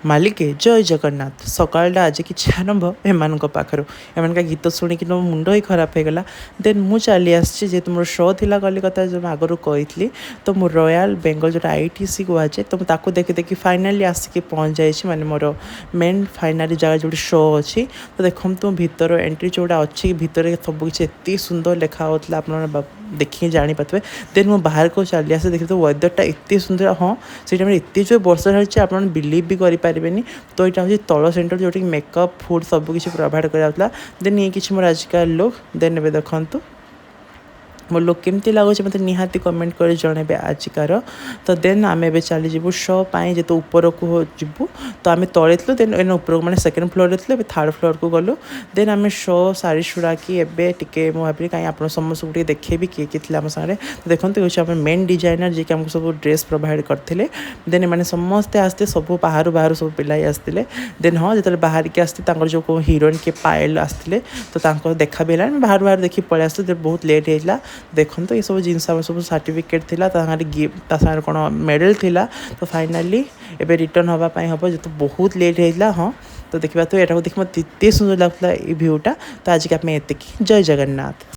ମାଲିକେ ଜୟ ଜଗନ୍ନାଥ। ସକାଳଟା ଆଜି କିଛି ଆରମ୍ଭ ଏମାନଙ୍କ ପାଖରୁ। ଏମାନଙ୍କ ଗୀତ ଶୁଣିକି ମୋ ମୁଣ୍ଡ ହିଁ ଖରାପ ହେଇଗଲା। ଦେନ୍ ମୁଁ ଚାଲି ଆସିଛି, ଯେହେତୁ ମୋର ଶୋ ଥିଲା କଲିକତା, ଯେଉଁ ମୁଁ ଆଗରୁ କହିଥିଲି, ତ ମୁଁ ରୟାଲ ବେଙ୍ଗଲ ଯେଉଁଟା ITC କୁହାଯାଏ, ତ ମୁଁ ତାକୁ ଦେଖି ଦେଖି ଫାଇନାଲି ଆସିକି ପହଞ୍ଚି ଯାଇଛି, ମାନେ ମୋର ମେନ୍ ଫାଇନାଲି ଜାଗା ଯେଉଁଠି ଶୋ ଅଛି। ତ ଦେଖନ୍ତୁ ଭିତର ଏଣ୍ଟ୍ରି ଯେଉଁଟା ଅଛି, ଭିତରେ ସବୁକିଛି ଏତେ ସୁନ୍ଦର ଲେଖା ହେଉଥିଲା, ଆପଣ ଦେଖିକି ଜାଣିପାରୁଥିବେ। ଦେନ୍ ମୁଁ ବାହାରକୁ ଚାଲି ଆସି ଦେଖିଥିଲି ୱେଦରଟା ଏତେ ସୁନ୍ଦର। ହଁ, ସେଇ ଟାଇମ୍ରେ ଏତେ ଯେଉଁ ବର୍ଷା ହେଉଛି ଆପଣ ବିଲିଭ୍ ବି କରିପାରିବେନି। ତ ଏଇଟା ହେଉଛି ତଳ ସେଣ୍ଟର, ଯେଉଁଠିକି ମେକଅପ୍ ଫୁଡ଼୍ ସବୁକିଛି ପ୍ରୋଭାଇଡ଼ କରାଯାଉଥିଲା। ଦେନ୍ ଇଏ କିଛି ମୋର ଆଜିକା ଲୁକ୍। ଦେନ୍ ଏବେ ଦେଖନ୍ତୁ ମୋ ଲୁକ୍ କେମିତି ଲାଗୁଛି ମୋତେ ନିହାତି କମେଣ୍ଟ କରି ଜଣାଇବେ ଆଜିକାର। ତ ଦେନ୍ ଆମେ ଏବେ ଚାଲିଯିବୁ ଶୋ ପାଇଁ, ଯେହେତୁ ଉପରକୁ ଯିବୁ। ତ ଆମେ ତଳେ ଥିଲୁ, ଦେନ୍ ଏଇନେ ଉପରକୁ ମାନେ ସେକେଣ୍ଡ ଫ୍ଲୋରରେ ଥିଲୁ, ଏବେ ଥାର୍ଡ଼ ଫ୍ଲୋରକୁ ଗଲୁ। ଦେନ୍ ଆମେ ଶୋ ସାରି ସୁରାକି ଏବେ ଟିକେ ମୁଁ ଭାବିଲି କାହିଁ ଆପଣ ସମସ୍ତଙ୍କୁ ଟିକେ ଦେଖେଇବି କିଏ କିଏ ଥିଲେ ଆମ ସାଙ୍ଗରେ। ତ ଦେଖନ୍ତୁ ହେଉଛି ଆମର ମେନ୍ ଡିଜାଇନର, ଯିଏକି ଆମକୁ ସବୁ ଡ୍ରେସ୍ ପ୍ରୋଭାଇଡ଼ କରିଥିଲେ। ଦେନ୍ ଏମାନେ ସମସ୍ତେ ଆସିଥିଲେ, ସବୁ ବାହାରୁ ସବୁ ପିଲା ହିଁ ଆସିଥିଲେ। ଦେନ୍ ହଁ, ଯେତେବେଳେ ବାହାରିକି ଆସିଥିଲେ ତାଙ୍କର ଯେଉଁ ହିରୋଇନ୍ କିଏ ପାୟଲ ଆସିଥିଲେ, ତ ତାଙ୍କର ଦେଖା ବି ହେଲାନି, ବାହାରୁ ଦେଖି ପଳେଇ ଆସିଥିଲେ। ବହୁତ ଲେଟ୍ ହେଇଥିଲା। ଦେଖନ୍ତୁ ଏସବୁ ଜିନିଷ ଆମର ସବୁ ସାର୍ଟିଫିକେଟ୍ ଥିଲା, ତା ସାଙ୍ଗରେ ଗିଫ୍ଟ, ତା ସାଙ୍ଗରେ କ'ଣ ମେଡ଼ାଲ୍ ଥିଲା। ତ ଫାଇନାଲି ଏବେ ରିଟର୍ନ ହେବା ପାଇଁ ହେବ, ଯେହେତୁ ବହୁତ ଲେଟ୍ ହେଇଥିଲା। ହଁ, ତ ଦେଖିବା, ତ ଏଟାକୁ ଦେଖି ମୋତେ ଏତେ ସୁନ୍ଦର ଲାଗୁଥିଲା ଏଇ ଭିୟୁଟା। ତ ଆଜିକି ଆମେ ଏତିକି। ଜୟ ଜଗନ୍ନାଥ।